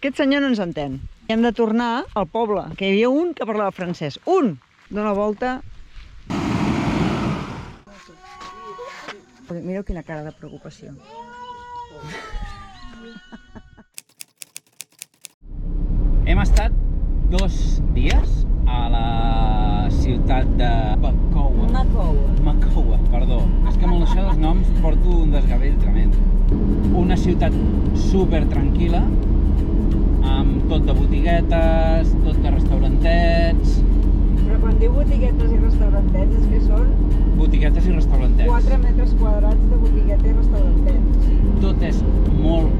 Aquest senyor no ens entén. Hem de tornar al poble, que hi havia un que parlava francès. Un! Dóna volta. Mireu quina cara de preocupació. Hem estat 2 dies a la ciutat de Makoua, perdó. És que amb això dels noms porto un desgavell tremend. Una ciutat super tranquil·la, amb tot de botiguetes, tot de restaurantets. Però quan diu botiguetes i restaurantets és que són Botiguetes i restaurantets. 4 metres quadrats de botigueta i restaurantets. Tot és molt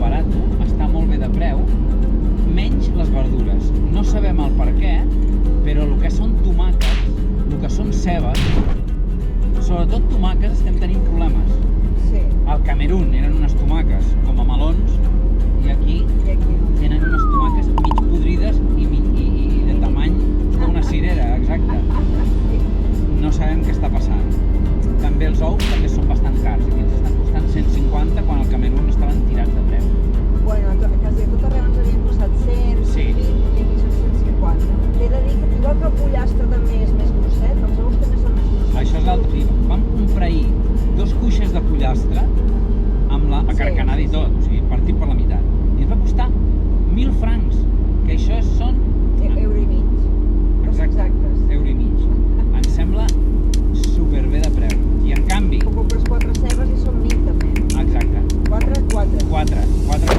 barat, està molt bé de preu, menys les verdures. No sabem el per què, però el que són tomàquets, el que són cebes, sobretot tomàquets, estem tenint problemes. Sí. Al Camerún eren unes tomàquets com a melons i aquí tenen unes tomàquets mig podrides i de tamany d'una cirera, exacte. No sabem què està passant. També els ous també són bastant cars. Aquí ens estan costant 150 quan al Camerún estaven tirats de preu. Bueno, quasi a tot arreu ens havien costat 100, Sí. 120 i aquí són 150. T'he de dir que igual que el pollastre també és més grosset, els ous també són més grossets. Això és l'altre. Vam comprar ahir 2 cuixes de pollastre amb la acarcanada i tot, o sigui, partit per la meitat. I ens va costar 1.000 francs, que això són... Euro i mig. Exactes. Euro i mig. Ens sembla superbé de preu. I en canvi... O compres 4 cebes i són 1.000 també. Exacte. 4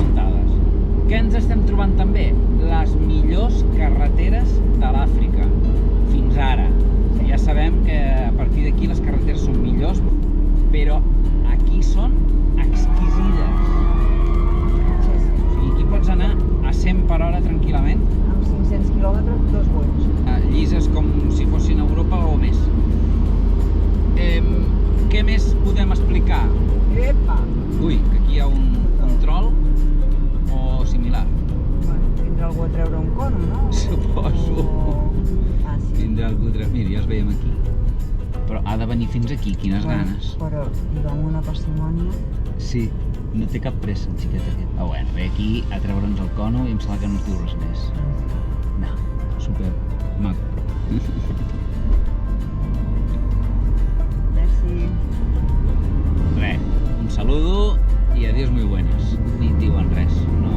muntades. Què ens estem trobant també? Les millors carreteres de l'Àfrica. Fins ara. Ja sabem que a partir d'aquí les carreteres són millors, però aquí són exquisides. Sí. O sigui, aquí pots anar a 100 per hora tranquil·lament, Amb 500 quilòmetres, 2 vols. llises com si fossin a Europa o més. Què més podem explicar? Epa! Ui, que aquí hi ha un control o similar. Bueno, tindrà algú a treure un cono, no? Suposo. Ah, sí. Tindrà algú a treure. Mira, ja els veiem aquí. Però ha de venir fins aquí, quines ganes. Però hi va amb una parsimònia. Sí, no té cap pressa el xiquet aquest. Ah, bueno, ve aquí a treure'ns el cono i em sembla que no ens diu res més. No, super maco. Merci. Res, un saludo i adiós muy buenas. Ni diuen res, no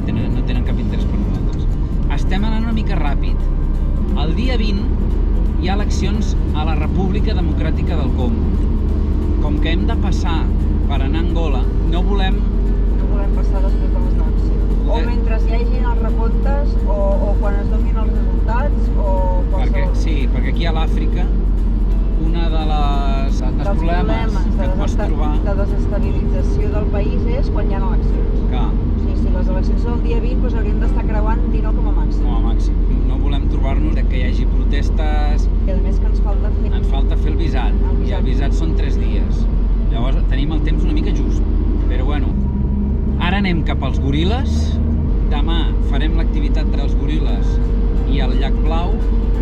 tenen cap interès per nosaltres. Estem anant una mica ràpid. El dia 20 hi ha eleccions a la República Democràtica del Congo. Com que hem de passar per anar a Angola, no volem passar després de les eleccions. O mentre hi hagin els recomptes, o quan es donin els resultats, o qualsevol... perquè aquí a l'Àfrica una de les dels problemes que et pots trobar... de desestabilització del país és quan hi ha eleccions. Que, Si les eleccions són el dia 20, doncs hauríem d'estar creuant 19 com a màxim. com a màxim, no volem trobar-nos que hi hagi protestes. I a més que ens falta fer... Ens falta fer el visat, i el visat són 3 dies. Llavors tenim el temps una mica just. Però bueno, ara anem cap als goril·les. Demà farem l'activitat dels goril·les i el llac Blau.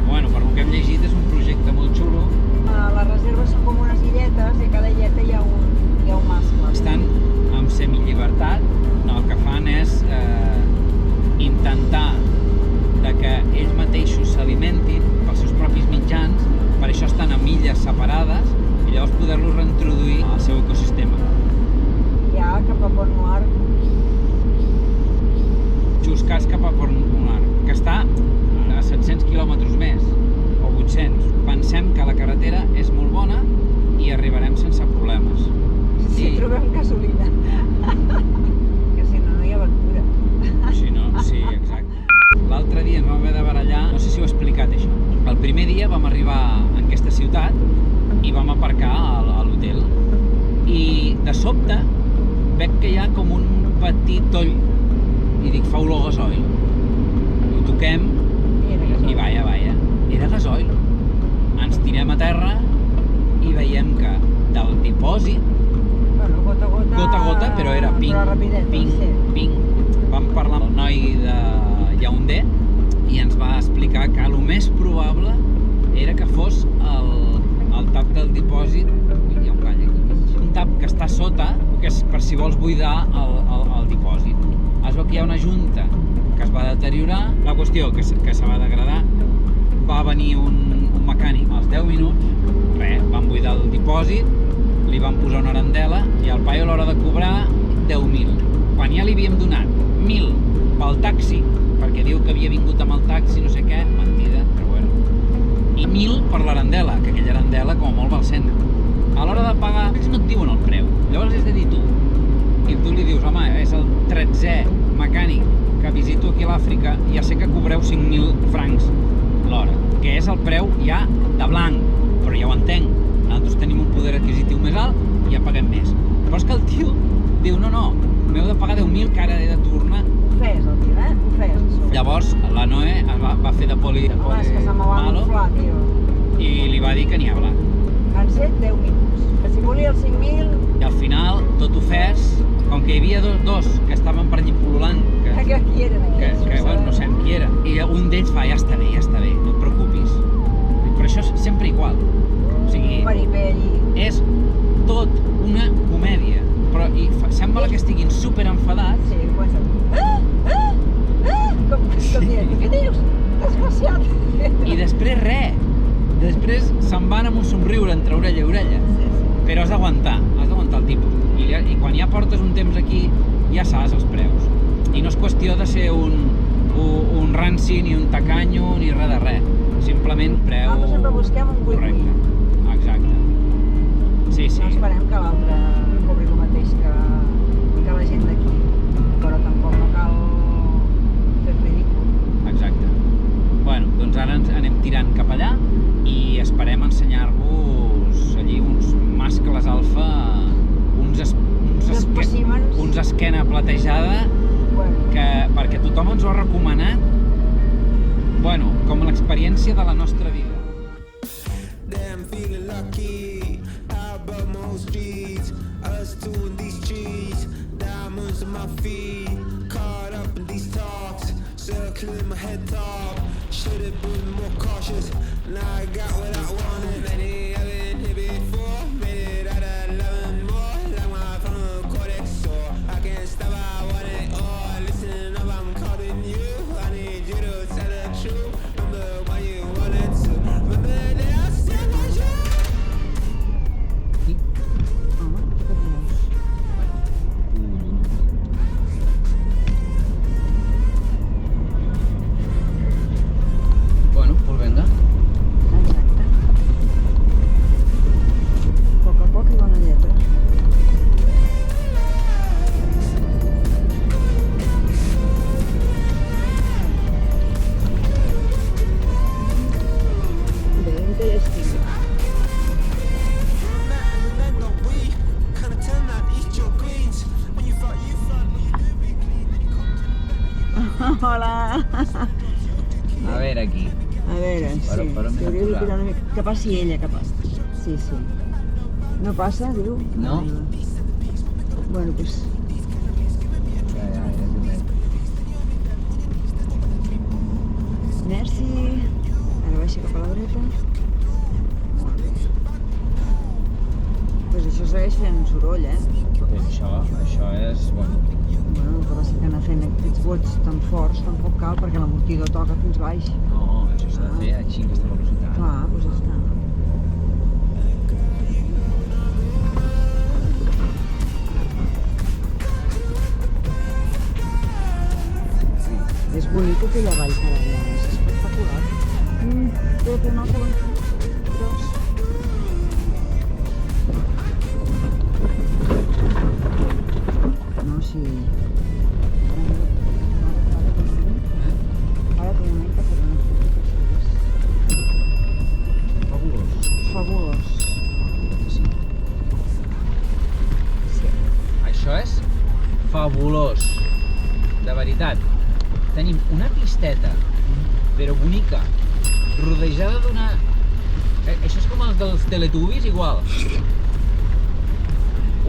Bueno, per lo que hem llegit és un projecte molt xulo. Les reserves són com unes illetes i a cada illeta hi ha un mascle. Estan en semillibertat. El que fan és intentar que ells mateixos s'alimentin pels seus propis mitjans, per això estan en illes separades i llavors poder-los reintroduir al seu ecosistema. Ja cap a Pont Noir. Juscats cap a Pont Noir, que està a 700 quilòmetres més, o 800. Pensem que la carretera és molt bona i arribarem sense problemes. Si trobem gasolina. Que si no, no hi ha aventura. Si no, sí, exacte. L'altre dia ens vam haver de barallar, no sé si ho he explicat això. El primer dia vam arribar en aquesta ciutat i vam aparcar a l'hotel. I de sobte veig que hi ha com un petit toll i dic, fa olor a gasoil. Ho toquem i vaja, era gasoil. Ens tirem a terra i veiem que del dipòsit, gota a gota, però era ping. Vam parlar amb el noi de Yaoundé i ens va explicar que el més probable era que fos el tap del dipòsit. Hi ha un gall aquí. Un tap que està sota, que és per si vols buidar el dipòsit. Es es veu que hi ha una junta que es va deteriorar. La qüestió que se va degradar, va venir un mecànic als 10 minuts, van buidar el dipòsit, li van posar una arandela i el paio a l'hora de cobrar 10.000. Quan ja li havíem donat 1.000 pel taxi, perquè diu que havia vingut amb el taxi, no sé què, mentida, però bueno. I 1.000 per l'arandela, que aquella arandela com a molt val 100. A l'hora de pagar, no et diuen el preu, llavors has de dir tu. I tu li dius, home, és el 13è mecànic que visito aquí a l'Àfrica i ja sé que cobreu 5.000 francs l'hora, que és el preu ja de blanc, però ja ho entenc. Nosaltres tenim un poder adquisitiu més alt i ja paguem més. Però és que el tio diu, no, m'heu de pagar 10.000 que ara he de tornar. Ho fes, el tio, ho fes. Llavors la Noé va fer de poli Home, és que se m'ho va malo inflar, tio. i li va dir que n'hi ha blat. Han set 10 minuts. Que si volia els 5.000... I al final, tot ofès, com que hi havia dos que estaven per allí pol·lulant, Que qui eren aquells? que bueno, no sabem qui era, i un d'ells fa, ja està bé, no et preocupis. Però això és sempre igual. O sigui, Periperi. és tot una comèdia. Però sembla que estiguin super enfadats. Sí, comença... Com dient, què dius? Desgraciat! I després res. Després se'n van amb un somriure entre orella i orella. Sí. Però has d'aguantar el tipus. I quan ja portes un temps aquí, ja saps els preus. I no és qüestió de ser un ranci, ni un tacanyo, ni res de res. Simplement preu... Nosaltres sempre busquem un win-win. Correcte, exacte. Sí. No esperem que l'altre cobri el mateix que la gent d'aquí, però tampoc no cal fer el ridícul. Exacte. Bueno, doncs ara ens anem tirant cap allà i esperem ensenyar-vos allí uns mascles alfa, uns esquena platejada, perquè tothom ens ho ha recomanat, bueno, com l'experiència de la nostra vida. Circling my head top, should have been more cautious. Now I got what I wanted. Many I've been here before, made it out of 11 more. Like my phone cortex, so I can't stop. I want it all. Listen up, I'm calling you. I need you to tell the truth. Remember when you wanted to. Remember that I said I should. Bueno, pues venga. Exacte. A poc i bona lletra. Bé, interesting. Hola! A veure aquí. A veure, sí. Però m'he T'hauria de posat. tirar una mica... Que passi ella, que passi. Sí. No passa, diu? No. Bueno, doncs... Merci. Ara baixa cap a la dreta. Molt bé. Doncs això segueix fent soroll, Això és... Bueno, Bueno, el que passa que anar fent aquests bots tan forts tampoc cal perquè l'amortidor toca fins baix. no, això s'ha de fer així, aquesta velocitat. Clar, doncs ja està. És bonic aquella vall que allà, és espectacular. Tot un altre gros. No, sí. Ara té un moment que faré unes fotografies. Fabulós. Sí. Això és fabulós. De veritat. Tenim una pisteta, però bonica, rodejada d'una... Això és com els dels Teletubbies, igual.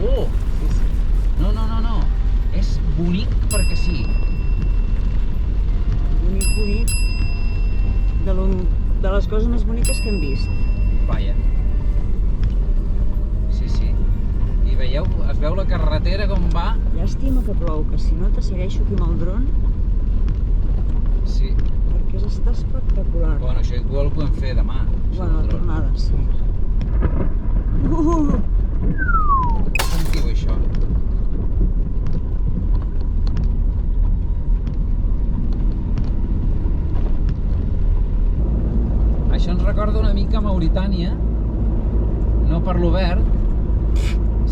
Oh! No. És bonic perquè sí. Bonic. De les coses més boniques que hem vist. Vaja. Sí. I veieu? Es veu la carretera com va? Llàstima que plou, que si no te segueixo aquí amb el dron, Sí. perquè està espectacular. Bueno, això igual ho podem fer demà. Bueno, la tornada, sí. Sentiu això? Això ens recorda una mica Mauritània, no per l'obert,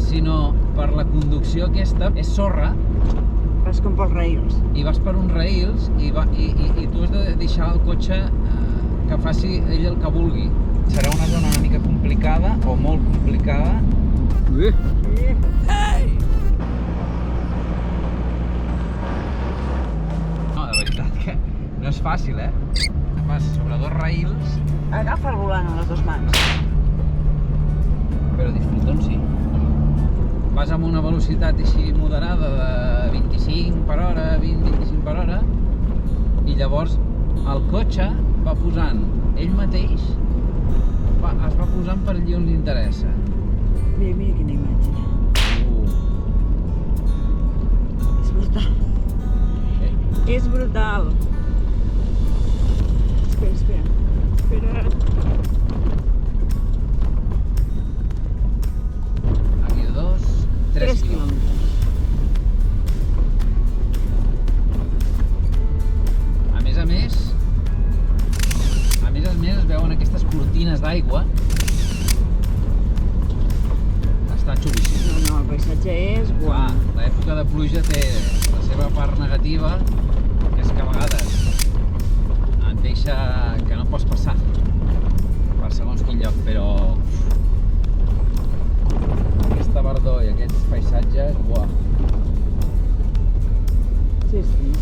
sinó per la conducció aquesta. És sorra, Vas com pels rails. i vas per uns rails i tu has de deixar el cotxe que faci ell el que vulgui. Serà una zona una mica complicada o molt complicada. No, de veritat que no és fàcil, Vas sobre dos rails, Agafa el volant amb les dues mans. però disfrutant sí. Vas amb una velocitat així moderada de 25 per hora, 20-25 per hora, i llavors el cotxe va posant ell mateix, es va posant per allí on li interessa. Mira, mira quina imatge. És brutal. És brutal. Espera, espera. Espera. Aquí 3 quilòmetres. A més es veuen aquestes cortines d'aigua. Està xulíssim. No, el paisatge és Clar, l'època de pluja té la seva part negativa, que és que a vegades et deixa que no pots passar per segons quin lloc, però aquesta verdor i aquests paisatges, buah. Sí, sí.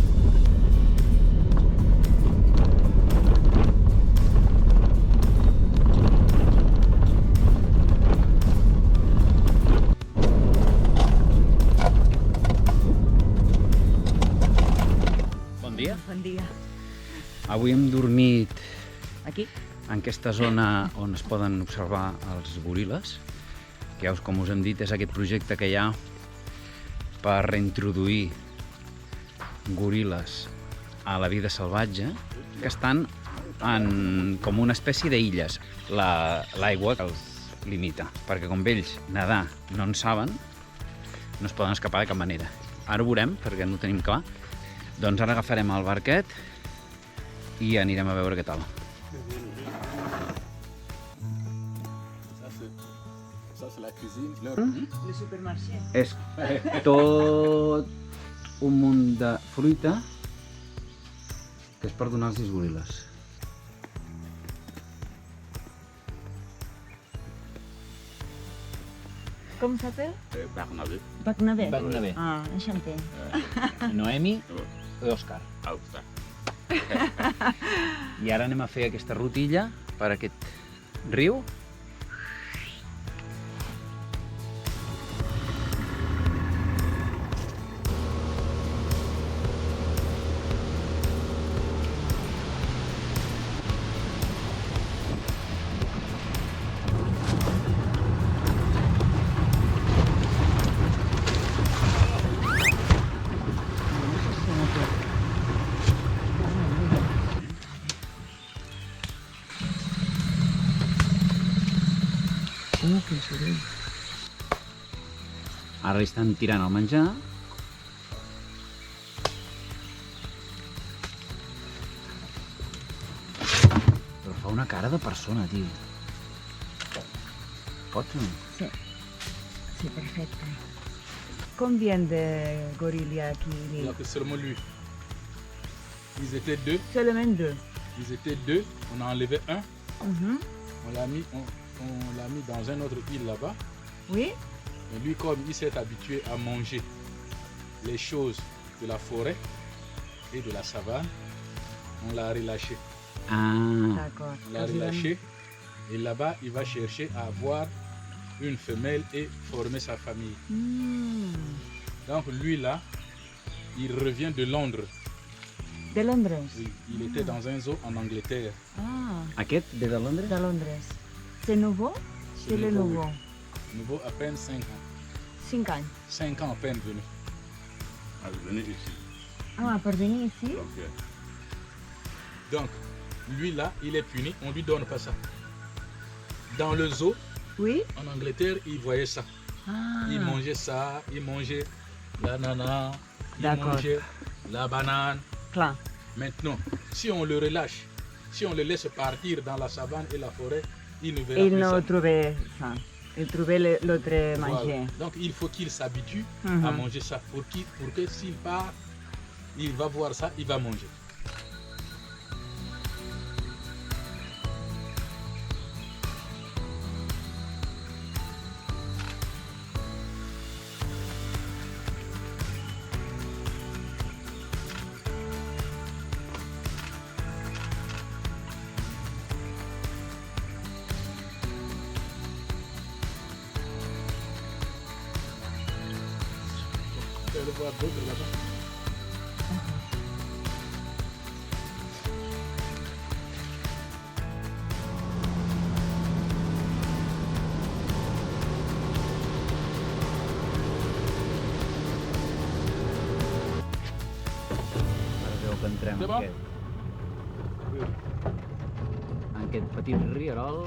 Bon dia. Bon dia. Avui hem dormit Aquí? en aquesta zona on es poden observar els goril·les, que ja com us hem dit és aquest projecte que hi ha per reintroduir goril·les a la vida salvatge, que estan en com una espècie d'illes. L'aigua que els limita, perquè com ells nedar no en saben, no es poden escapar de cap manera. Ara ho veurem, perquè no ho tenim clar. Doncs ara agafarem el barquet i anirem a veure què tal. Ça, c'est la cuisine. Le supermarché. És tot un munt de fruita que és per donar als goril·les. Com s'appelle? Bernabé. Bernabé. Bernabé. Ah, enchanté. Noemi i Òscar. Ah, ça. I ara anem a fer aquesta rutilla per aquest riu. Quin soroll. Ara li estan tirant el menjar. Però fa una cara de persona, tio. Pots o no? Sí. Sí, perfecte. Combien de gorilles il y a aquí? Il n'y a que seulement lui. Ils étaient deux. Seulement deux. Ils étaient deux. On a enlevé un. Mhm. On l'a mis dans une autre île là-bas. Oui? Mais lui, comme il s'est habitué à manger les choses de la forêt et de la savane, on l'a relâché. Ah, D'accord. On l'a relâché. Et là-bas, il va chercher à avoir une femelle et former sa famille. Donc lui là, il revient de Londres. De Londres? Oui, il était dans un zoo en Angleterre. Ah, aquest ve de Londres? de Londres. C'est nouveau? C'est le nouveau. Nouveau à peine 5 ans. 5 anys. 5 ans à peine venu. Ah, vous venez ici. Ah, per venir ici? Ok. Donc, lui là, il est puni, on lui donne pas ça. Dans le zoo, Oui? en Angleterre, il voyait ça. Ah. Il mangeait ça, il mangeait l'ananas, il D'accord. mangeait la banane. Clar. Maintenant, si on le relâche, si on le laisse partir dans la savane et la forêt, il ne verra Ell plus no ça. trobé ça. Il trobé l'autre Voilà. manger. Donc il faut qu'il s'habitue Mhm. à manger ça pour que s'il part, il va voir ça, il va manger. Tu vas le voir d'autres là-bas. Ara veu que entrem Sí, en va. aquest petit rierol.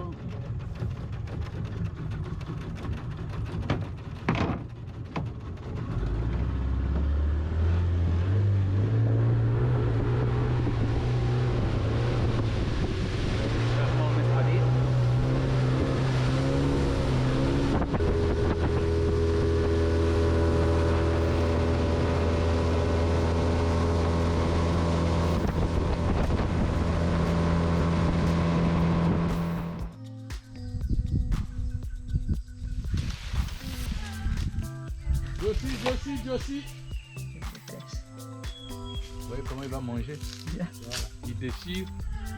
És molt més petit. Josie. Vous voyez comment il va manger? Yeah. Voilà. Il déchire,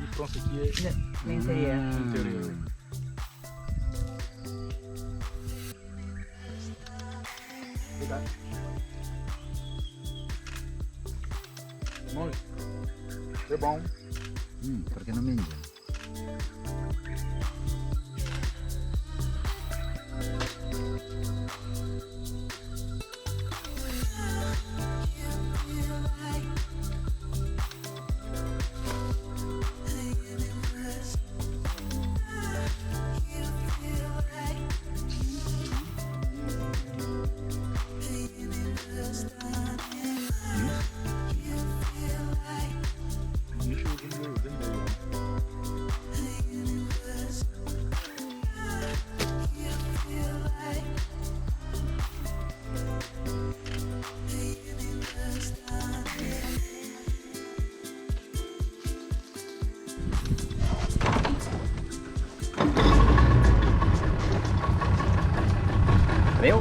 il prend ce qui est L'interior. intérieur. oui. Regarde. Mange. C'est bon. Per què no menja? Veieu?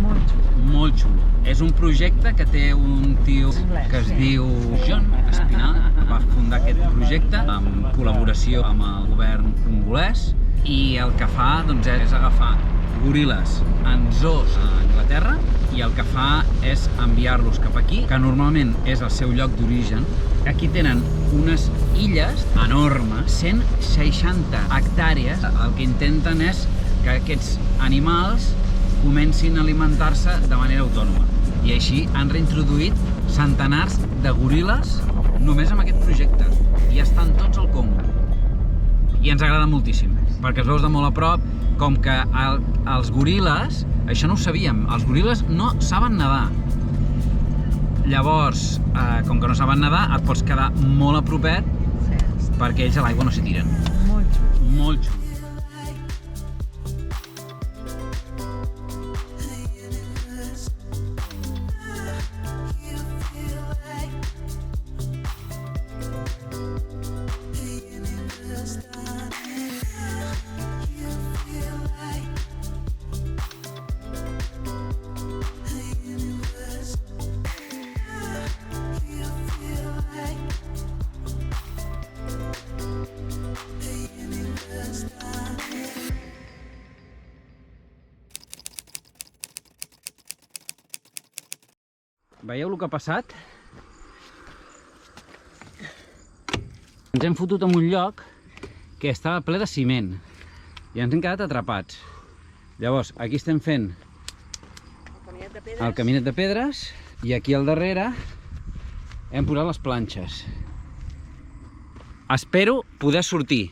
Molt xulo. Molt xulo. És un projecte que té un tio Anglès, que es sí. diu John Espinal, que va fundar aquest projecte en col·laboració amb el govern congolès, i el que fa doncs, és agafar goril·les en zoos a Anglaterra i el que fa és enviar-los cap aquí, que normalment és el seu lloc d'origen. Aquí tenen unes illes enormes, 160 hectàrees. El que intenten és que aquests animals comencin a alimentar-se de manera autònoma. I així han reintroduït centenars de goril·les només amb aquest projecte. I estan tots al Congo. I ens agrada moltíssim, perquè els veus de molt a prop, com que els goril·les, això no ho sabíem, els goril·les no saben nedar. Llavors, com que no saben nedar, et pots quedar molt a propet Sí. perquè ells a l'aigua no s'hi tiren. Molt xulo. Molt xulo. Veieu el que ha passat? Ens hem fotut en un lloc que estava ple de ciment i ens hem quedat atrapats. Llavors, aquí estem fent Caminet de pedres. el caminet de pedres, i aquí al darrere hem posat les planxes. Espero poder sortir